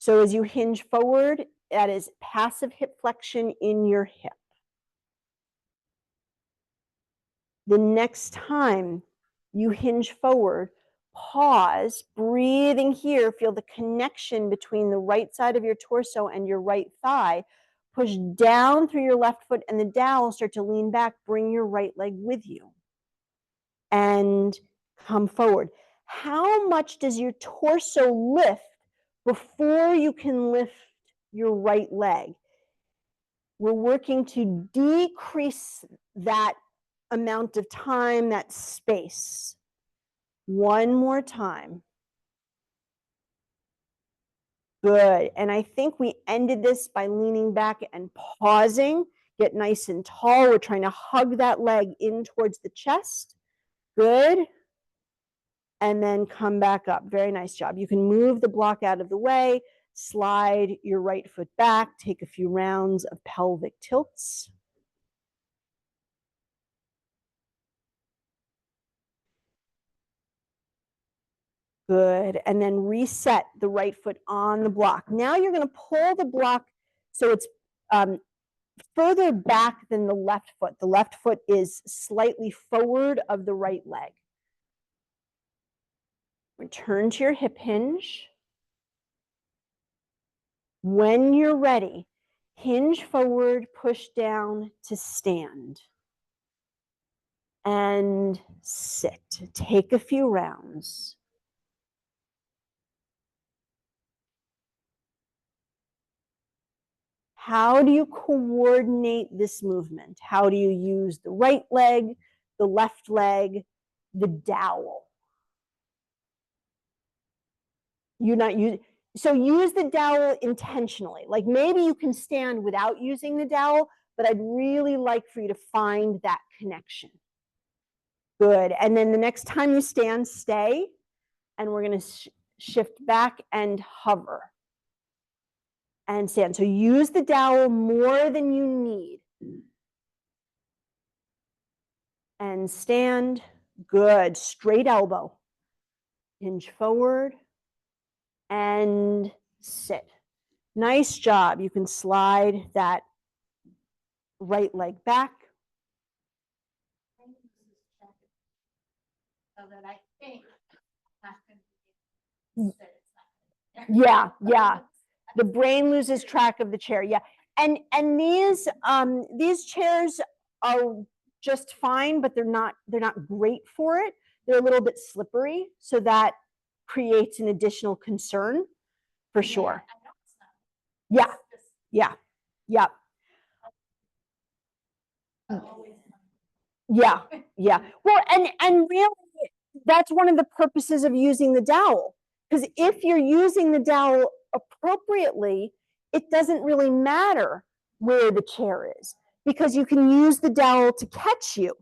So as you hinge forward, that is passive hip flexion in your hip. The next time you hinge forward, pause, breathing here, feel the connection between the right side of your torso and your right thigh. Push down through your left foot and the dowel, start to lean back, bring your right leg with you. And come forward. How much does your torso lift before you can lift your right leg? We're working to decrease that amount of time, that space. One more time. Good. And I think we ended this by leaning back and pausing. Get nice and tall. We're trying to hug that leg in towards the chest. Good. And then come back up. Very nice job. You can move the block out of the way, slide your right foot back, take a few rounds of pelvic tilts. Good. And then reset the right foot on the block. Now you're going to pull the block so it's further back than the left foot. The left foot is slightly forward of the right leg. Return to your hip hinge. When you're ready, hinge forward, push down to stand. And sit. Take a few rounds. How do you coordinate this movement? How do you use the right leg, the left leg, the dowel? You're not using, so use the dowel intentionally. Like maybe you can stand without using the dowel, but I'd really like for you to find that connection. Good. And then the next time you stand, stay, and we're going to shift back and hover. And stand. So use the dowel more than you need. And stand. Good. Straight elbow. Hinge forward. And sit. Nice job. You can slide that right leg back. So that I think Yeah, yeah. The brain loses track of the chair. Yeah. And these chairs are just fine, but they're not great for it. They're a little bit slippery, so that creates an additional concern for sure. Yeah, yeah, yeah, yeah, yeah. Well, and really, that's one of the purposes of using the dowel. Because if you're using the dowel appropriately, it doesn't really matter where the chair is, because you can use the dowel to catch you.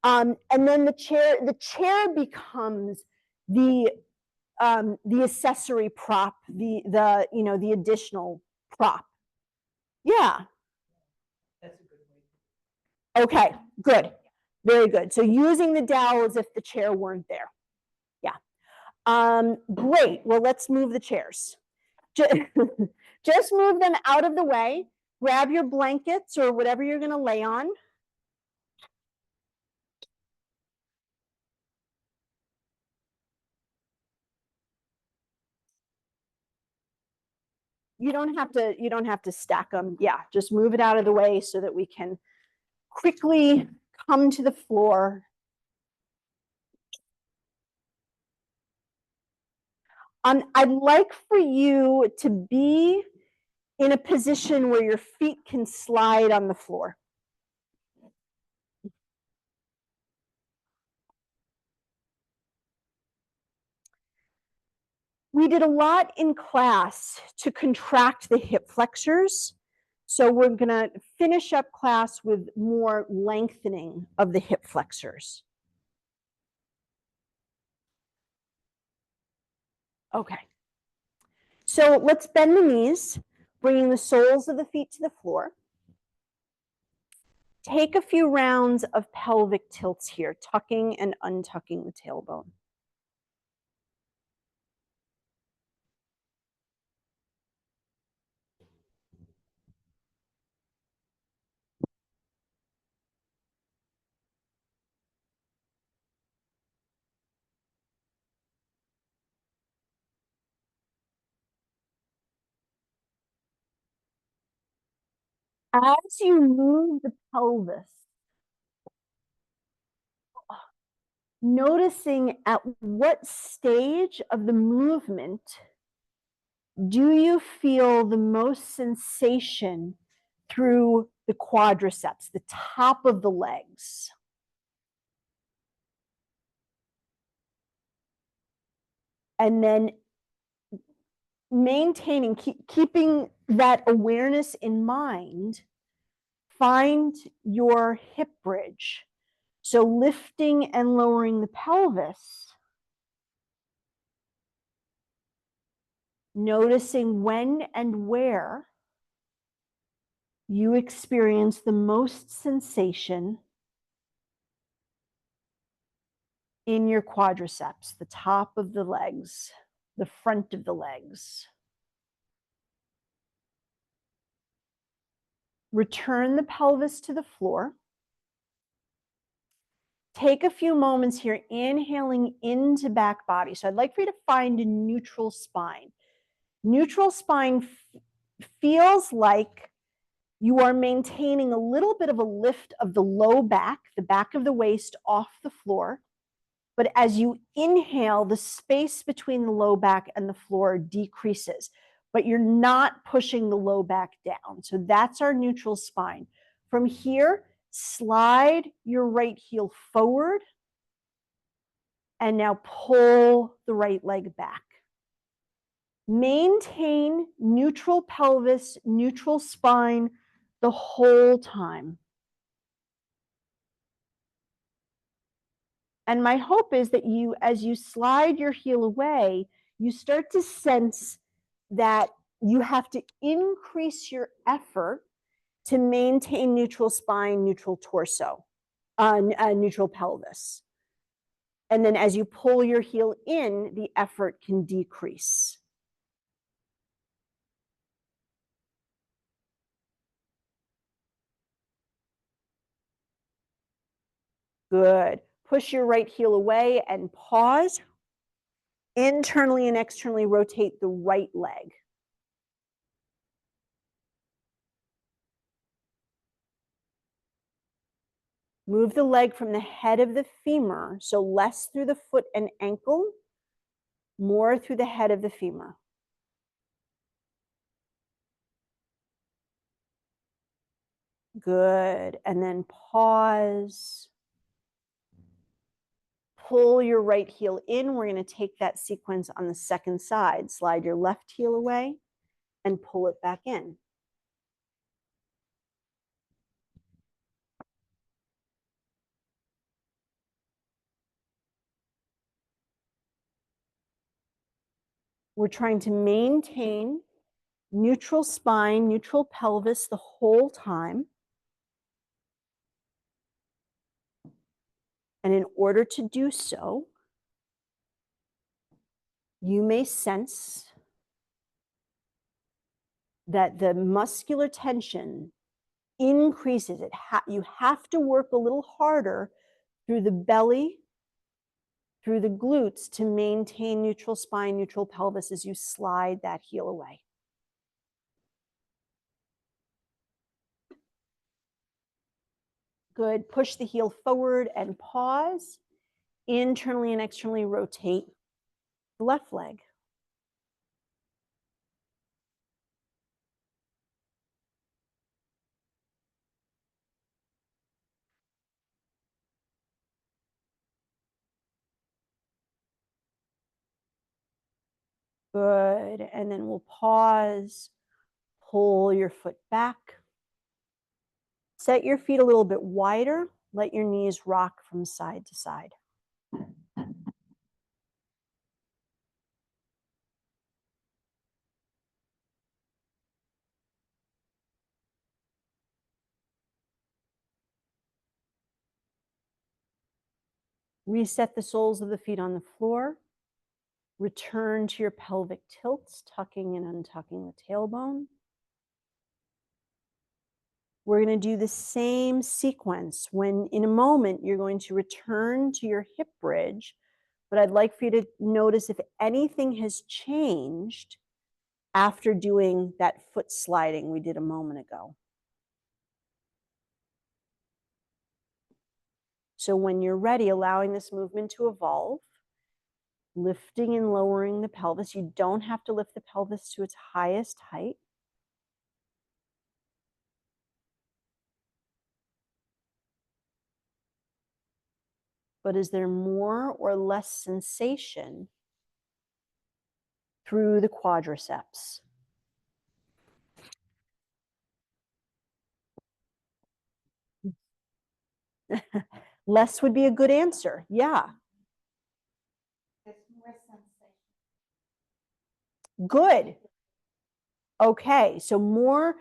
And then the chair becomes the accessory prop, the additional prop. Yeah. That's a good way. Okay, good. Very good. So using the dowel as if the chair weren't there. Yeah. Great. Well, let's move the chairs. Just move them out of the way. Grab your blankets or whatever you're going to lay on. You don't have to stack them. Yeah, just move it out of the way so that we can quickly come to the floor. I'd like for you to be in a position where your feet can slide on the floor. We did a lot in class to contract the hip flexors. So we're going to finish up class with more lengthening of the hip flexors. Okay. So let's bend the knees, bringing the soles of the feet to the floor. Take a few rounds of pelvic tilts here, tucking and untucking the tailbone. As you move the pelvis, noticing at what stage of the movement do you feel the most sensation through the quadriceps, the top of the legs? And then maintaining, keeping that awareness in mind, find your hip bridge. So lifting and lowering the pelvis, noticing when and where you experience the most sensation in your quadriceps, the top of the legs, the front of the legs. Return the pelvis to the floor. Take a few moments here, inhaling into back body. So I'd like for you to find a neutral spine. Neutral spine feels like you are maintaining a little bit of a lift of the low back, the back of the waist off the floor. But as you inhale, the space between the low back and the floor decreases, but you're not pushing the low back down. So that's our neutral spine. From here, slide your right heel forward and now pull the right leg back. Maintain neutral pelvis, neutral spine the whole time. And my hope is that you, as you slide your heel away, you start to sense that you have to increase your effort to maintain neutral spine, neutral torso, neutral pelvis. And then as you pull your heel in, the effort can decrease. Good. Push your right heel away and pause. Internally and externally rotate the right leg. Move the leg from the head of the femur, so less through the foot and ankle, more through the head of the femur. Good. And then pause. Pull your right heel in. We're going to take that sequence on the second side. Slide your left heel away and pull it back in. We're trying to maintain neutral spine, neutral pelvis the whole time. And in order to do so, you may sense that the muscular tension increases. You have to work a little harder through the belly, through the glutes to maintain neutral spine, neutral pelvis as you slide that heel away. Good. Push the heel forward and pause. Internally and externally rotate the left leg. Good. And then we'll pause. Pull your foot back. Set your feet a little bit wider. Let your knees rock from side to side. Reset the soles of the feet on the floor. Return to your pelvic tilts, tucking and untucking the tailbone. We're going to do the same sequence when in a moment you're going to return to your hip bridge, but I'd like for you to notice if anything has changed after doing that foot sliding we did a moment ago. So when you're ready, allowing this movement to evolve, lifting and lowering the pelvis. You don't have to lift the pelvis to its highest height. But is there more or less sensation through the quadriceps. Less would be a good answer. Yeah. Good. Okay, so more,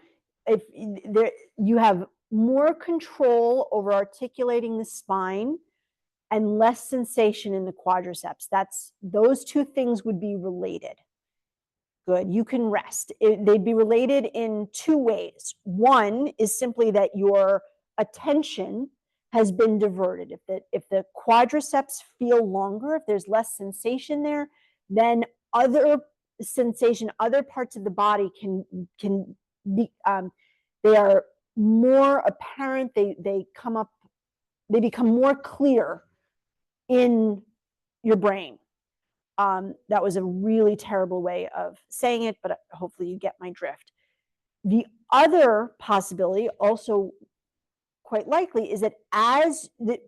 if there, you have more control over articulating the spine and less sensation in the quadriceps. Those two things would be related. Good, you can rest. They'd be related in two ways. One is simply that your attention has been diverted. If the quadriceps feel longer, if there's less sensation there, then other sensation, other parts of the body can be, they are more apparent. They come up, they become more clear in your brain. That was a really terrible way of saying it, but hopefully you get my drift. The other possibility, also quite likely, is that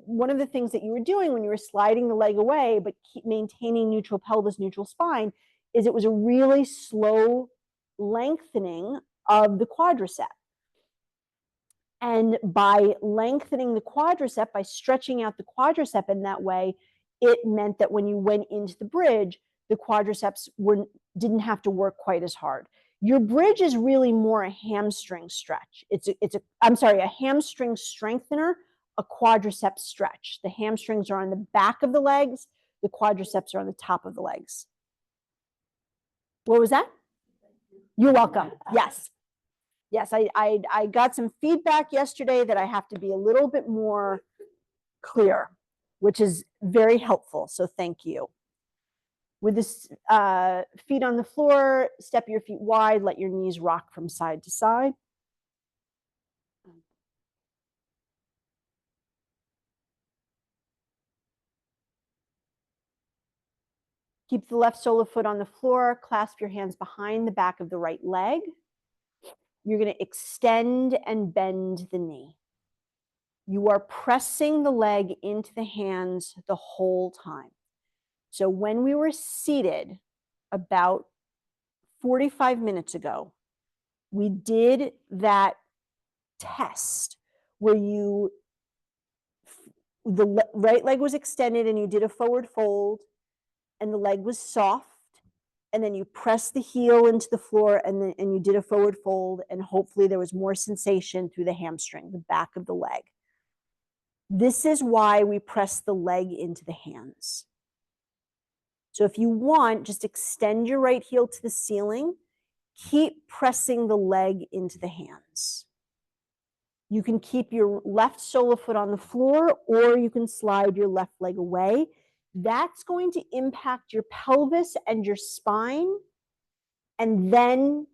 one of the things that you were doing when you were sliding the leg away, but keep maintaining neutral pelvis, neutral spine, is it was a really slow lengthening of the quadricep. And by lengthening the quadricep, by stretching out the quadricep in that way, it meant that when you went into the bridge, the quadriceps didn't have to work quite as hard. Your bridge is really more a hamstring stretch. A hamstring strengthener, a quadricep stretch. The hamstrings are on the back of the legs, the quadriceps are on the top of the legs. What was that? You're welcome. Yes. Yes, I got some feedback yesterday that I have to be a little bit more clear, which is very helpful. So thank you. With the feet on the floor, step your feet wide, let your knees rock from side to side. Keep the left sole of foot on the floor, clasp your hands behind the back of the right leg. You're going to extend and bend the knee. You are pressing the leg into the hands the whole time. So when we were seated about 45 minutes ago, we did that test where the right leg was extended and you did a forward fold and the leg was soft, and then you pressed the heel into the floor and you did a forward fold, and hopefully there was more sensation through the hamstring, the back of the leg. This is why we press the leg into the hands. So if you want, just extend your right heel to the ceiling, keep pressing the leg into the hands. You can keep your left sole of foot on the floor, or you can slide your left leg away. That's going to impact your pelvis and your spine. And then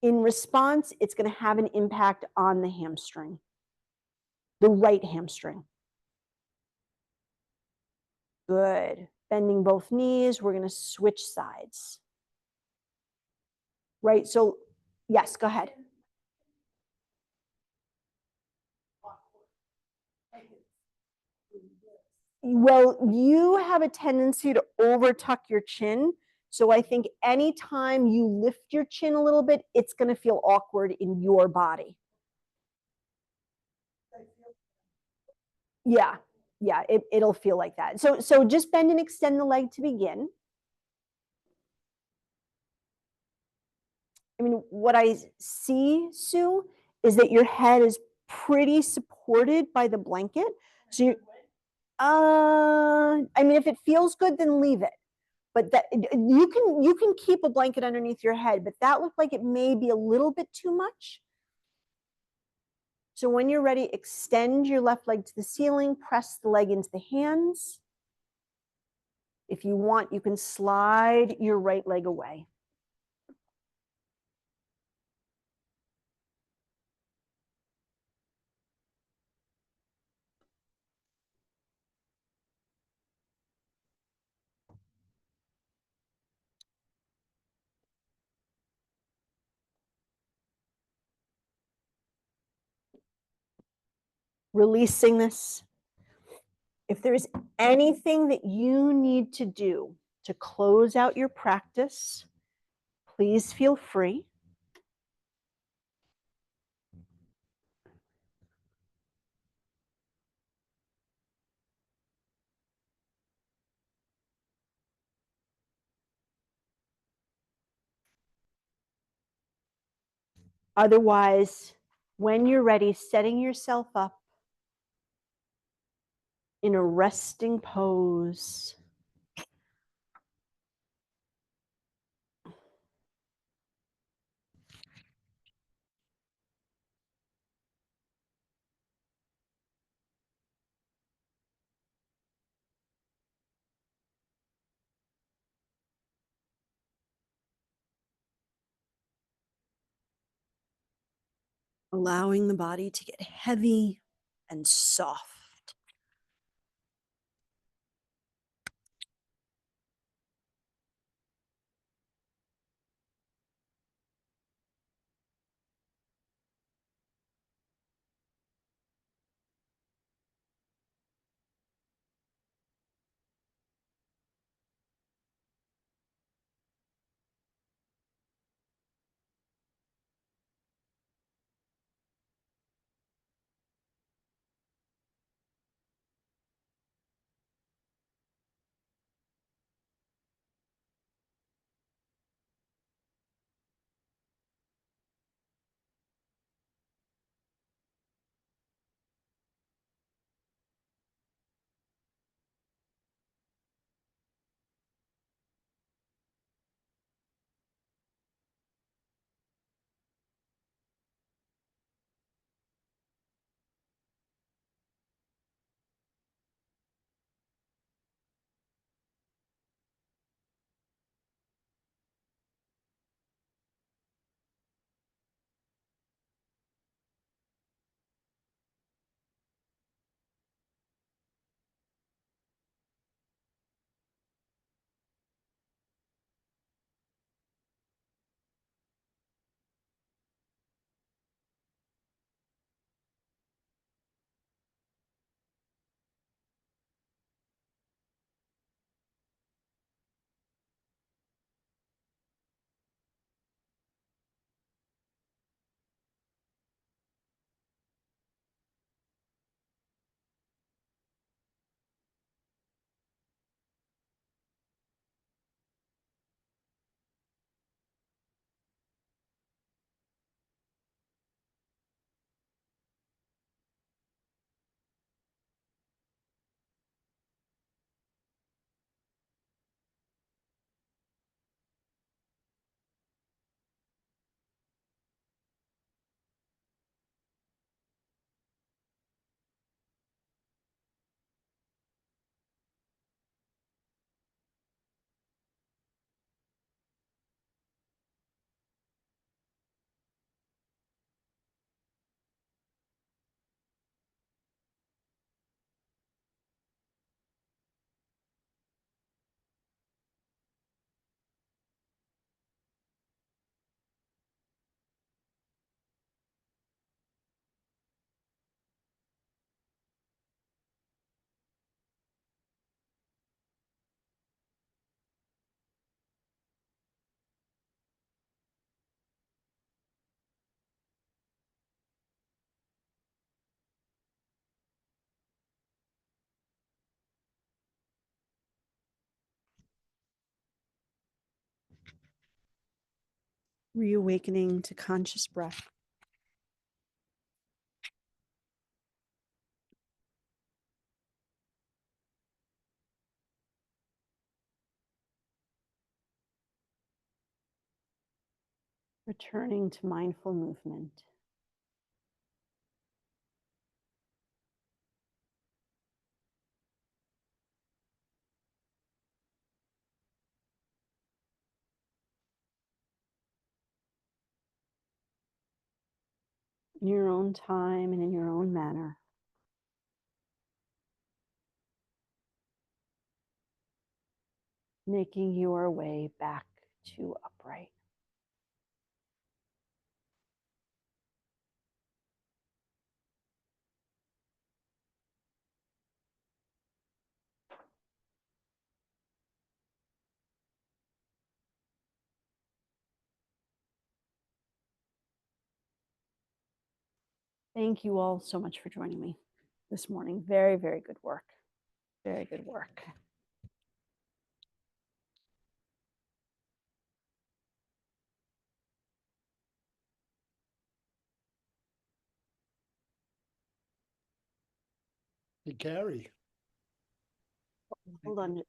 in response, it's going to have an impact on the hamstring, the right hamstring. Good. Bending both knees. We're going to switch sides. Right. So, yes, go ahead. Well, you have a tendency to overtuck your chin. So I think anytime you lift your chin a little bit, it's going to feel awkward in your body. Yeah, yeah, it'll feel like that. So just bend and extend the leg to begin. I mean, what I see, Sue, is that your head is pretty supported by the blanket. So you, I mean, if it feels good, then leave it. But that you can keep a blanket underneath your head, but that looked like it may be a little bit too much. So when you're ready, extend your left leg to the ceiling, press the leg into the hands. If you want, you can slide your right leg away. Releasing this. If there's anything that you need to do to close out your practice, please feel free. Otherwise, when you're ready, setting yourself up in a resting pose. Allowing the body to get heavy and soft. Reawakening to conscious breath. Returning to mindful movement. In your own time and in your own manner. Making your way back to upright. Thank you all so much for joining me this morning. Very, very good work. Very good work. Hey, Gary. Hold on.